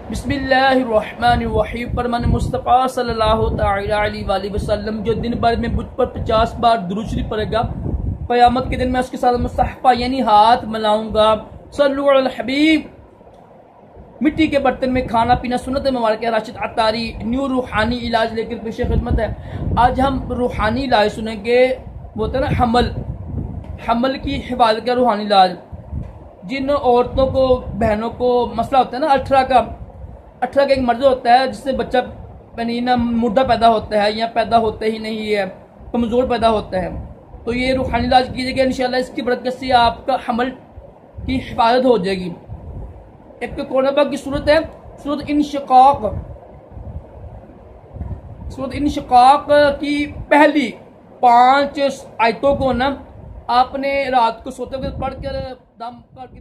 बिस्मिल्लाहिर्रहमानिर्रहीम। फरमान मुस्तफ़ा सल्लल्लाहु तआला अलैहि वसल्लम जो दिन भर में मुझ पर 50 बार दुरूद शरीफ पढ़ेगा, क़यामत के दिन मैं उसके साथ मुसहफ़ा यानी हाथ मिलाऊंगा। सल्लु अलल हबीब। मिट्टी के बर्तन में खाना पीना सुन्नत मुबारक है। राशिद अत्तारी न्यू रूहानी इलाज लेकर पेश खिदमत है। आज हम रूहानी इलाज सुनेंगे। वो होता है ना हमल की हिफाजत का रूहानी इलाज। जिन औरतों को, बहनों को मसला होता है ना अठारह का एक मर्ज होता है जिससे बच्चा यानी ना मुर्दा पैदा होता है या पैदा होता ही नहीं है, कमज़ोर पैदा होता है, तो ये रूहानी इलाज कीजिएगा। इंशाल्लाह इसकी बरकत से आपका हमल की हिफाजत हो जाएगी। एक तो कोरबा की सूरत है, सूरत इंशिकाक की पहली 5 आयतों को ना आपने रात को सोते वक्त पढ़ कर दम करके